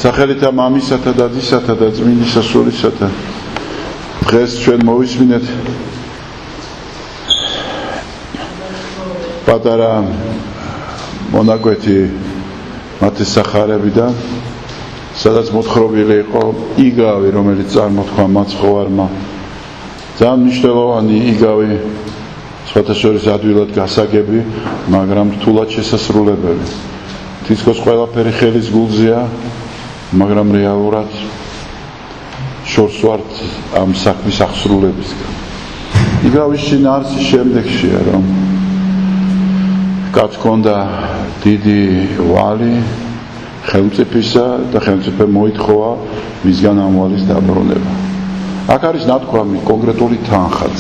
სახელითა მამისათა და დისათა და წმინდისა სულისათა დღეს ჩვენ მოვისმინეთ პატარა მონაკვეთი მათის სახარებიდან სადაც მოთხრობილი იყო იგავი რომელიც წარმოთქვა მაცხოვარმა ძალიან მნიშვნელოვანი იგავი სხვათა შორის ადვილად გასაგები მაგრამ რთულად შესასრულებელი თითქოს ყველაფერი ხელის გულზეა მაგრამ რეალურად შორს ვართ ამ საქმის აღსრულებისგან იგავის შინაარსი შემდეგშია რომ კაც ჰქონდა დიდი ვალი ხელმწიფისა და ხელმწიფე მოითხოვა მისგან ამ ვალის დაბრუნება აქ არის ნათქვამი კონკრეტული თანხაც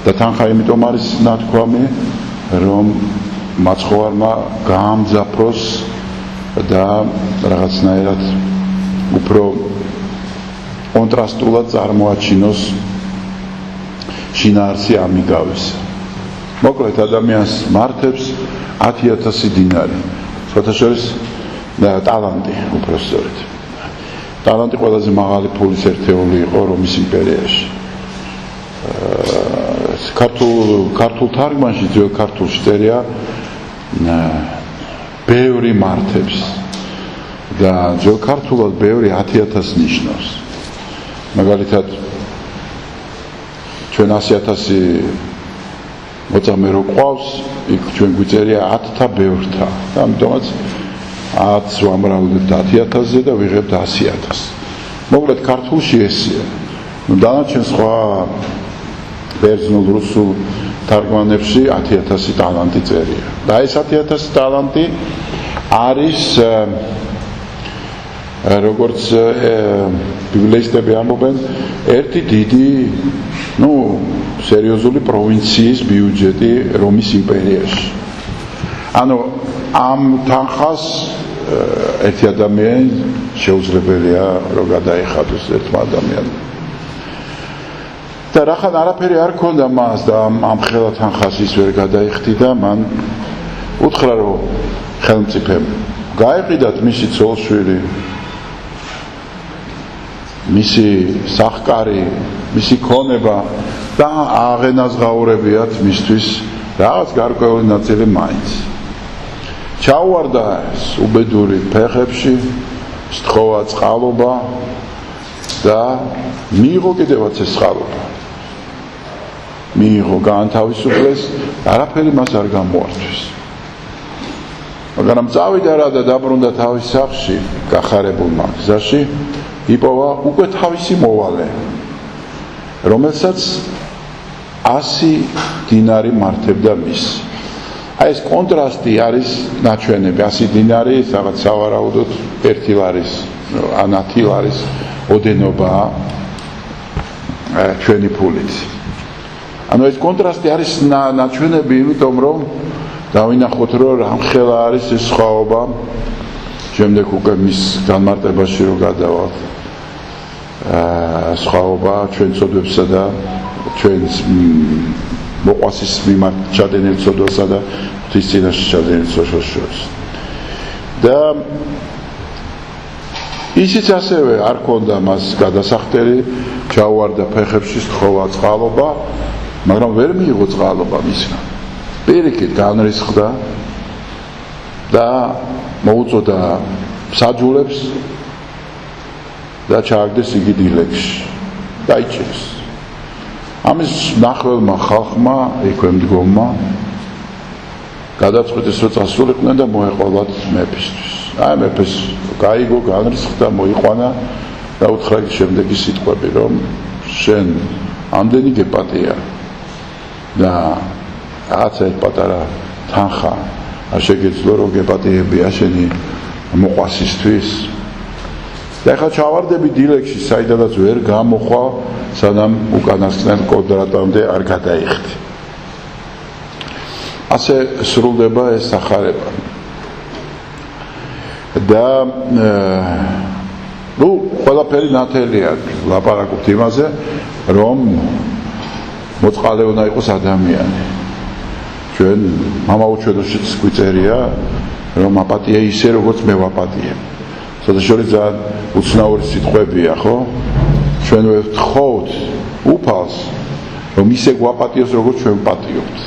და თანხა იმიტომ არის ნათქვამი რომ მაცხოვარმა გაამძაფროს და რაღაცნაირად უფრო კონტრასტულად წარმოაჩინოს შინაარსი ამიგავის მოკლედ ადამიანს მართებს 10,000 დინარი სხვათა შორის ტალანტი უпростоრეთ ტალანტი ყველაზე მაღალი ფულის ერთეული იყო რომის იმპერიაში ქართულ თარგმანში ძველ ქართულში წერია ბევრი მართებს და ძველ ქართულად ბევრი 10,000 ნიშნავს მაგალითად ჩვენ 100,000 მოწამე რო ყავს იქ ჩვენ გვიწერია 10-თა ბევრთა და ამიტომაც 10 ვამრავლებთ 10,000-ზე და ვიღებთ 100,000 მოკლედ ქართულში ესეა დანარჩენ სხვა ბერძნულ რუსულ თარგმანებში 10,000 ტალანტი წერია და ეს 10,000 ტალანტი არის როგორც ბიბლიისტები ამბობენ ერთი დიდი სერიოზული პროვინციის ბიუჯეტი რომის იმპერიაში ანუ ამ თანხას ერთი ადამიანი შეუძლებელია რომ გადაეხადოს ერთმა ადამიანმა და რახან არაფერი არ ქონდა მას და ამ ხელა თანხას ის ვერ გადაიხდიდა მან უთხრა რომ ხელმწიფემ გაეყიდათ მისი ცოლშვილი მისი სახკარი მისი ქონება და აღენაზღაურებიათ მისთვის რაღაც გარკვეული ნაწილი მაინც ჩაუვარდა უბედური ფეხებში სთხოვა წყალობა და მიიღო კიდევაც ეს წყალობა მიიღო გაანთავისუფლეს არაფერი მას არ გამოართვეს მაგრამ წავიდა რა და დაბრუნდა თავის სახლში გახარებულმა გზაში იპოვა უკვე თავისი მოვალე რომელსაც 100 დინარი მართებდა მის აი ეს კონტრასტი არის ნაჩვენები 100 დინარი რაღაც სავარაუდოდ 1 ლარის ან 10 ლარის ოდენობაა ჩვენი ფულით ანუ ეს კონტრასტი არის ნაჩვენები იმიტომ რომ დავინახოთ რომ რამხელა არის ეს სხვაობა შემდეგ უკვე მის განმარტებაში რო გადავალთ სხვაობა ჩვენ ცოდვებსა და ჩვენს მოყვასის მიმართ ჩადენილ ცოდვასა და ღვთის წინაშე ჩადენილ ცოდვას შორის და ისიც ასევე არ ქონდა მას გადასახდელი ჩაუვარდა ფეხებში სთხოვა წყალობა მაგრამ ვერ მიიღო წყალობა მისგან პირიქით განრისხდა და მოუწოდა საჯულებს და ჩააგდეს იგი დილეგში დაიჭირეს ამის ნახველმა ხალხმა იქვე მდგომმა გადაწყვიტეს რომ წასულიყვნენ და მოეყოლათ მეფისთვის აი მეფეს გაიგო განრისხდა მოიყვანა და უთხრა შემდეგი სიტყვები რომ შენ ამდენი გეპატია და რაღაცა პატარა თანხა არ შეგეძლო რომ გეპატიებია შენი მოყვასისთვის და ახლა ჩავარდები დილეგში საიდანაც ვერ გამოხვა სანამ უკანასკნელ კვადრატამდე არ გადაიხდი ასე სრულდება ეს სახარება და ყველაფერი ნათელია ლაპარაკობთ იმაზე რომ მოწყალე უნდა იყოს ადამიანი ჩვენ მამაუჩვენოშიც გვიწერია რომ აპატია ისე როგორც მე ვაპატიებ შესაძლოა ძალიან უცნაური სიტყვებია, ხო? ჩვენ ვთხოვთ უფალს, რომ ისე გვაპატიოს, როგორც ჩვენ ვპატიობთ.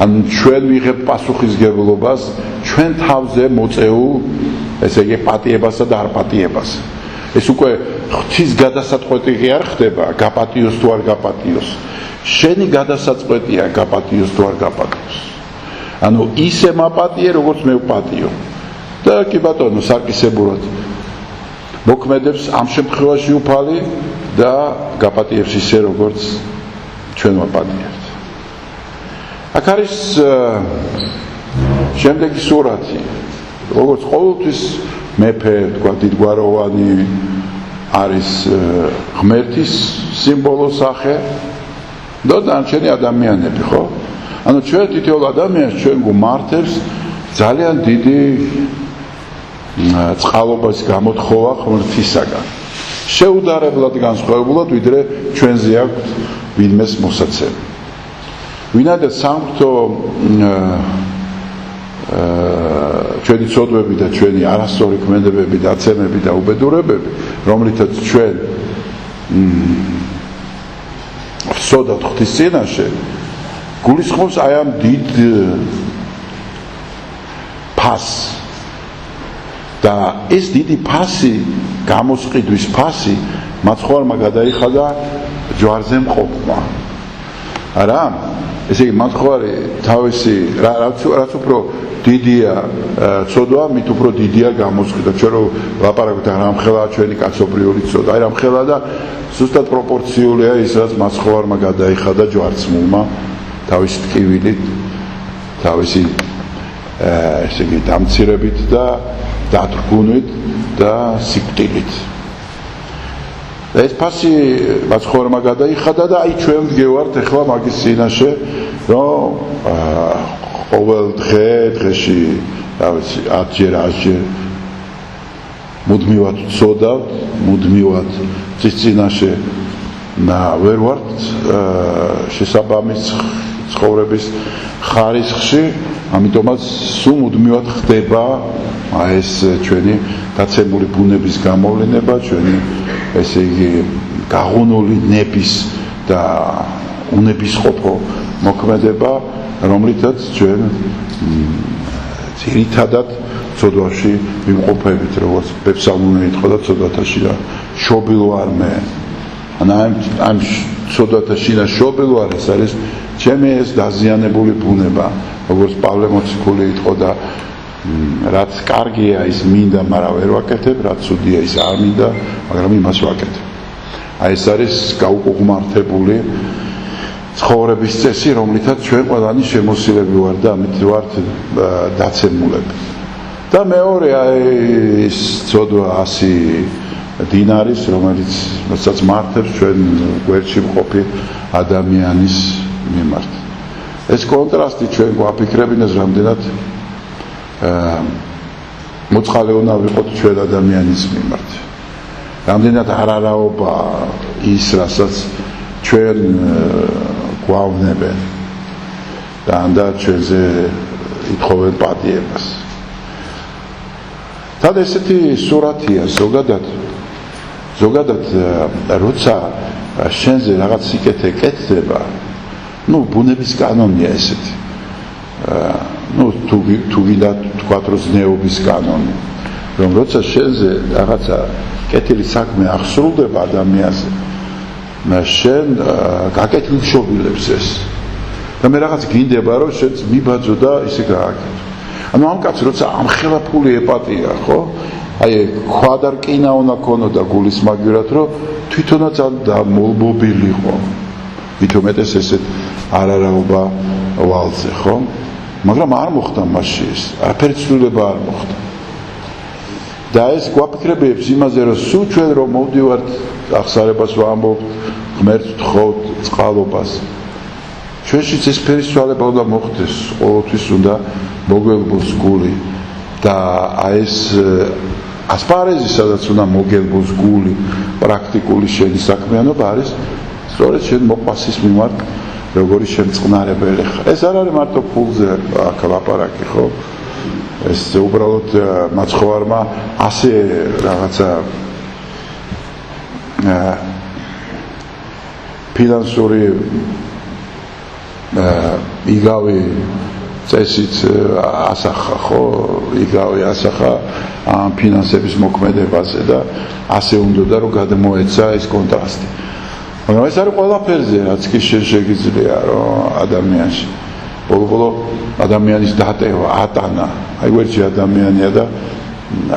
ანუ ჩვენ ვიღებთ პასუხისგებლობას ჩვენ თავზე მოწეულ, ესე იგი, პატიებასა და არ პატიებას. ეს უკვე ღვთის გადასაწყვეტი არ ხდება, გაპატიოს თუ არ გაპატიოს. შენი გადასაწყვეტია გაპატიოს თუ არ გაპატიოს. ანუ ისე მაპატიე, როგორც მე ვპატიო. და კი ბატონო, საკისებურად მოქმედებს ამ შემთხვევაში უფალი და გაპატიებს ისე, როგორც ჩვენ ვაპატიებთ. აქ არის შემდეგი სურათი, როგორც ყოველთვის მეფე, თქვა დიდგვაროვანი არის ღმერთის სიმბოლო სახე და დანარჩენი ადამიანები, ხო? ანუ ჩვენ თითოეულ ადამიანს ჩვენ გვმართებს ძალიან დიდი წყალობის გამოთხოვა ღმრთისაგან. შეუდარებლად განსხვავებულად, ვიდრე ჩვენზე აქვს ვინმეს მოსაცემი. ვინაიდან სამღვთო ჩვენი ცოდვები და ჩვენი არასწორი ქმედებები და აცემები და უბედურებები, რომლითაც ჩვენ ვსვდათ ღვთის წინაშე, გულისხმობს აი ამ დიდ ფასს. და ეს დიდი ფასი, გამოსყიდვის ფასი, მაცხოვარმა გადაიხადა ჯვარზე მყოფმა. არა? ესე იგი, მაცხოვარი თავისი რაც უფრო დიდია ცოდვა, მით უფრო დიდია გამოსყიდვა. ჩვენ რო ლაპარაკობთ, რამხელა ჩვენი კაცობრიული ცოდვა, აი რამხელა და ზუსტად პროპორციულია ის, რაც მაცხოვარმა გადაიხადა ჯვარცმულმა თავისი ტკივილით, თავისი ესე იგი, დამცირებით და დათრგუნვით და სიკვდილით. ეს ფასი მაცხოვარმა გადაიხადა და აი ჩვენ ვდგევართ ახლა მაგის წინაშე, რომ ყოველ დღეში, რა ვიცი, 10-ჯერ, 100-ჯერ მუდმივად ვწოდავთ, მუდმივად წის წინაშე ვერ ვართ შესაბამის ცხოვრების ხარისხში, ამიტომაც სულ მუდმივად ხდება ეს ჩვენი დაცემული ბუნების გამოვლინება, ჩვენი ესე იგი გაღუნული ნების და უნებისყოფო მოქმედება, რომლითაც ჩვენ ძირითადად ცოდვაში ვიმყოფებით, როგორც ბეფსალმუნი ითხოვა და ცოდვათა შინა შობილო არ მე. ამ ცოდვათა შინა შობილო არ ეს არის ჩემი ეს დაზიანებული ბუნება, როგორც პავლე მოციქული ითხოვა და რაც კარგია ის მინდა, მაგრამ ვერ ვაკეთებ, რაც ცუდია ის არ მინდა, მაგრამ იმას ვაკეთებ. აი ეს არის გაუკუღმართებული ცხოვრების წესი, რომლითაც ჩვენ ყველანი შემოსილები ვართ და ამით ვართ დაცემულები. და მეორე აი ის ცოდვა 100 დინარის, რომელსაც მართებს ჩვენ გვერდში მყოფი ადამიანის მიმართ. ეს კონტრასტი ჩვენ გვაფიქრებინეს რამდენად მოწყალე უნდა ვიყოთ ჩვენ ადამიანის მიმართ. რამდენად არარაობა ის, რასაც ჩვენ გვავნებენ და ჩვენზე ითხოვენ პატიებას. თან ესეთი სურათია ზოგადად, როცა შენზე რაღაც სიკეთე კეთდება, ბუნების კანონია ესეთი. თუ გინდა თქვათ, რომ ზნეობის კანონი, რომ როცა შენზე რაღაცა კეთილი საქმე აღსრულდება ადამიანზე, შენ გაკეთილშობილებს ეს. და მე რაღაც გინდება, რომ შენც მიბაძო და ისე გააკეთო. ანუ ამ კაცს როცა ამხელა ფული ეპატია, ხო? აი ქვა და რკინა უნდა ქონოდა გულის მაგივრად, რომ თვითონაც დამოლბობილიყო. მით უმეტეს ესეთ არარაობა ვალზე, ხო? მაგრამ არ მოხდა მასში ეს, არაფერი ცვლილება არ მოხდა. და ეს გვაფიქრებებს იმაზე, რომ სულ ჩვენ რომ მოვდივართ აღსარებას ვამბობთ, ღმერთს ვთხოვთ წყალობას. ჩვენშიც ეს ფერისცვალება უნდა მოხდეს, ყოველთვის უნდა მოგელბოს გული და აი ეს ასპარეზი, სადაც უნდა მოგელბოს გული, პრაქტიკული შენი საქმიანობა არის სწორედ შენ მოყვასის მიმართ, როგორი შემწყნარებელი ხარ. ეს არ არის მარტო ფულზე აქ ლაპარაკი, ხო? ეს უბრალოდ მაცხოვარმა ასე რაღაცა ფინანსური იგავი წესით ასახა ხო იგავი ასახა ამ ფინანსების მოქმედებაზე და ასე უნდა რომ გადმოეცა ეს კონტრასტი მაგრამ ეს არის ყველაფერზე რაც კი შეიძლება რომ ადამიანში ბოლო ადამიანის დატევა ატანა აი ვერჩი ადამიანია და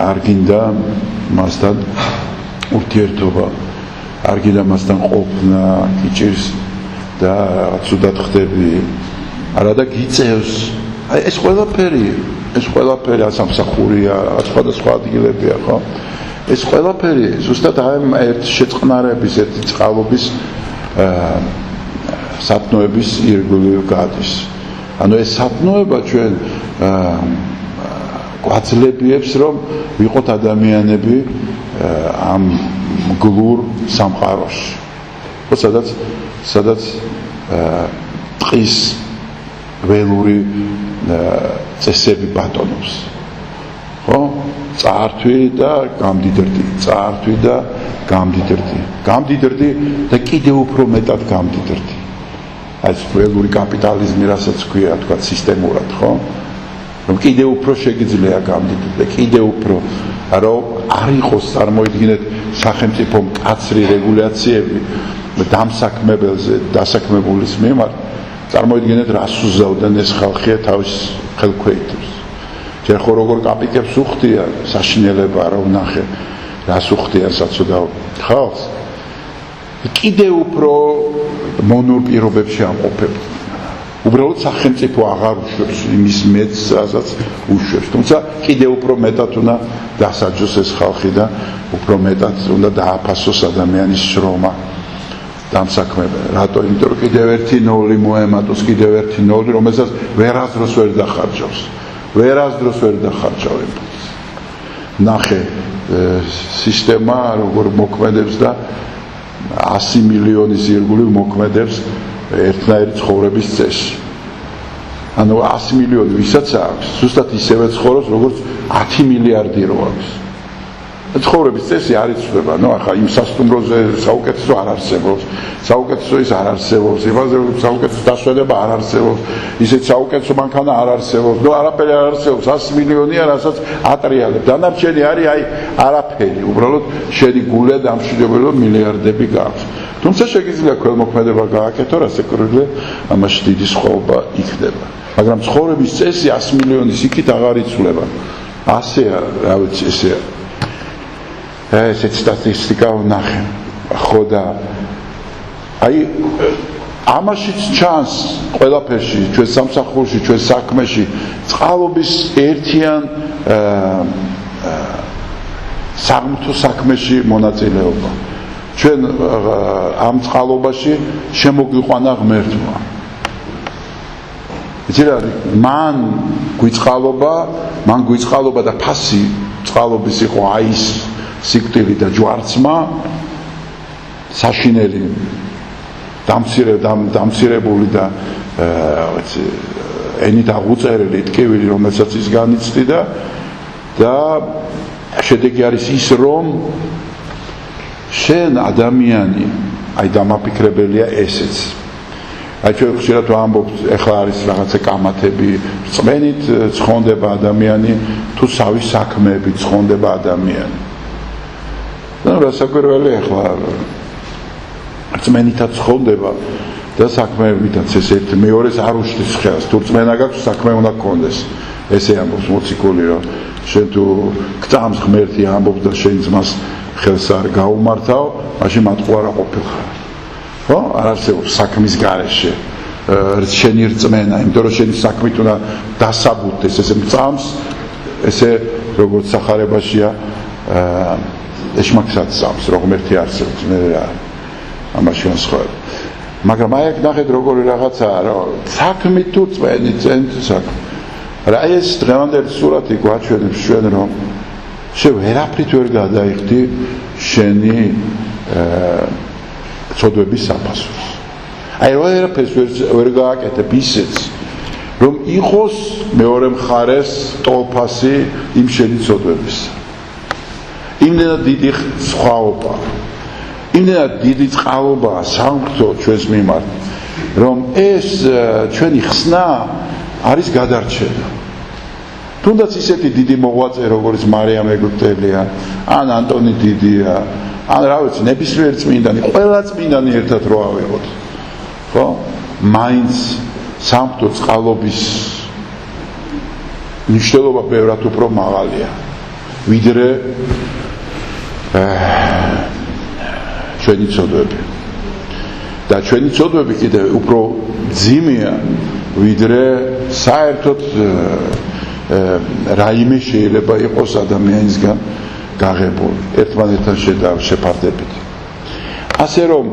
არ გინდა მასთან ურთიერთობა არ გინდა მასთან ყოფნა იჭირს და ცუდად ხდები არა და გიწევს აი ეს ყველაფერი ასამსახურია სხვადასხვა ადგილებია ხო ეს ყველაფერი ზუსტად აი ერთ შეწყნარების ერთი წყალობის სათნოების ირგვლივ გადის ანუ ეს სათნოება ჩვენ გვაძლევს რომ ვიყოთ ადამიანები ამ გლურ სამყაროში ხო სადაც ტყის ველური წესები ბატონობს ხო წართვი და გამდიდრდი და კიდევ უფრო მეტად გამდიდრდი ეს ველური კაპიტალიზმი რასაც ქვია თქვა სისტემურად ხო რომ კიდევ უფრო შეგიძლია გამდიდრდა კიდევ უფრო რომ არ იყოს წარმოიდგინეთ სახელმწიფო მკაცრი რეგულაციები დამსაქმებელზე დასაქმებულის მიმართ წარმოიდგინეთ რას უზავდნენ ეს ხალხია თავის ხელქვეითებს ჯერ ხო როგორ კაპიკებს უხდია საშინელება რომ ნახე რას უხდიან საცოდავ ხალხს კიდევ უფრო მონურ პირობებში ამყოფებდნენ უბრალოდ სახელმწიფო აღარ უშვებს იმის მეც რასაც უშვებს თუმცა კიდევ უფრო მეტად უნდა დასაჯოს ეს ხალხი და უფრო მეტად უნდა დააფასოს ადამიანის შრომა დამსაქმებელი რატო იმიტომ რომ კიდევ ერთი ნოლი მოემატოს კიდევ ერთი ნოლი რომელსაც ვერასდროს ვერ დახარჯავებს ნახე სისტემა როგორ მოქმედებს და 100 მილიონის ირგვლივ მოქმედებს ერთნაირი ცხოვრების წესი ანუ 100 მილიონი ვისაც აქვს ზუსტად ისევე ცხოვრობს როგორც 10 მილიარდი რო აქვს ცხოვრების წესი არ იცვლება ნუ ახლა იმ სასტუმროზე საუკეთესო არ არსებობს საუკეთესო ის არ არსებობს იმაზე საუკეთესო დასვენება არ არსებობს ისეთ საუკეთესო მანქანა არ არსებობს ნუ არაფერი არ არსებობს 100 მილიონია რასაც ატრიალებ დანარჩენი არის აი არაფერი უბრალოდ შენი გულე დამშვიდობელი რომ მილიარდები გაქვს თუმცა შეგიძლია ქველმოქმედება გააკეთო რასაკვირველია ამაში დიდი სხვაობა იქნება მაგრამ ცხოვრების წესი 100 მილიონის იქით აღარ იცვლება ასეა რა ვიცი ესეა ესეთ სტატისტიკა ვნახე ხო და აი ამაშიც ჩანს ყველაფერში ჩვენ სამსახურში ჩვენ საქმეში წყალობის ერთიან სამართო საქმეში მონაწილეობა ჩვენ ამ წყალობაში შემოგვიყვანა ღმერთმა იცი მან გვიწყალობა და ფასი წყალობის იყო აი ის სიკვდილი და ჯვარცმა საშინელი დამცირებული და ენით აღუწერელი ტკივილი რომელსაც ის განიცდიდა და შედეგი არის ის რომ შენ ადამიანი აი დამაფიქრებელია ესეც აი ჩვენ ხშირად ვამბობთ ეხლა არის რაღაცა კამათები რწმენით ცხონდება ადამიანი თუ სავის საქმეები ცხონდება ადამიანი და რასაკვირველია ეხლა რწმენითაც ცხონდება და საქმეებითაც ეს ერთი მეორეს არ უშლის ხელს თუ რწმენა გაქვს საქმე უნდა გქონდეს ესე ამბობს მოციქული რომ შენ თუ გწამს ღმერთი ამბობს და შენ ძმას ხელს არ გაუმართავ მაშინ მათყუ არა ყოფილხარ ხო არ არსებობს საქმის გარეშე შენი რწმენა იმიტომ რომ შენი საქმით უნდა დასაბუთდეს ესე მწამს ესე როგორც სახარებაშია ეშმაკსაც წამს რომ ღმერთი არსებობს მე რა ამაში განსხვავება მაგრამ აი აქ ნახეთ როგორი რაღაცაა რომ საქმით თუ წვენით საქმე რა ეს დღევანდელი სურათი გვაჩვენებს ჩვენ რომ შენ ვერაფრით ვერ გადაიხდი შენი ცოდვების საფასურს აი ვერაფერს ვერ გააკეთებ ისეც რომ იყოს მეორე მხარეს ტოლფასი იმ შენიცოდვებისა. იმდენად დიდი სხვაობა, იმდენად დიდი წყალობაა სამღვთო ჩვენს მიმართ, რომ ეს ჩვენი ხსნა არის გადარჩენა. თუნდაც ისეთი დიდი მოღვაწე, როგორც მარიამ ეგვიპტელია, ან ანტონი დიდია, ან რა ვიცი, ნებისმიერ წმინდანი, ყველა წმინდანი ერთად რო ავიღოთ. ხო? მაინც სამღვთო წყალობის მნიშვნელობა ბევრად უფრო მაღალია, ვიდრე ჩვენი ცოდვები. და ჩვენი ცოდვები კიდევ უფრო მძიმეა, ვიდრე საერთოდ რაიმე შეიძლება იყოს ადამიანისგან გაღებული ერთმანეთთან შეფარდებით. ასე რომ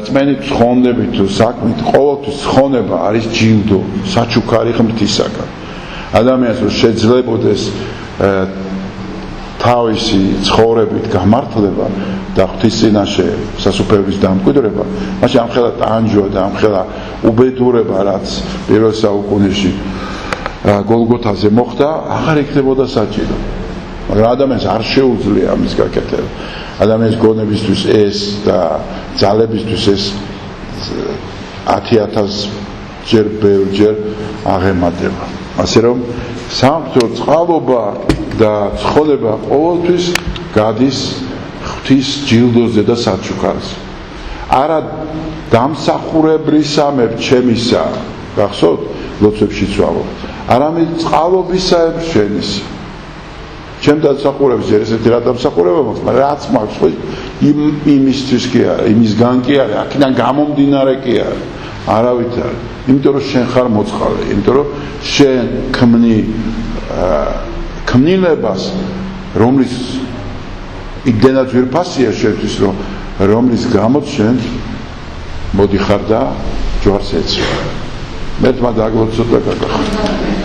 წმენით ცხონდებით თუ საქმით ყოველთვის ცხონება არის ჯილდო, საჩუქარი ღმრთისაგან. ადამიანს რომ შეძლებოდეს თავისი ცხოვრებით გამართლება და ღვთის წინაშე სასუფეველის დამკვიდრება, მაშინ ამხელა ტანჯვა და ამხელა უბედურება, რაც პირველ საუკუნეში გოლგოთაზე მოხდა, აღარ იქნებოდა საჭირო. მაგრამ ადამიანს არ შეუძლია ამის გაკეთება. ადამიანის გონებისთვის ეს და ძალებისთვის ეს 10,000 ჯერ ბევრჯერ აღემატება. ასე რომ სამღვთო წყალობა და ცხონება ყოველთვის გადის ღვთის ჯილდოზე და საჩუქარზე. არა დამსახურებლისამებრ ჩემისა, გახსოვთ, ლოცვებში ვცვალობთ, არამედ წყალობისაებრ შენისა. ჩემ დამსახურებს ჯერ ესეთი რა დამსახურება მაქვს, მაგრამ რაც მაქვს ხო იმისთვის კი არა, იმისგან კი არა, აქედან გამომდინარე კი არა. არავით არა. იმიტომ რომ შენ ხარ მოწყალე, იმიტომ რომ შენ ქმნილებას, რომლის იმდენად ძვირფასია შენთვის, რომლის გამოც შენ მოდიხარ და ჯვარს ეცვა. მე თმა დაგლოცოთ და გაგახარ.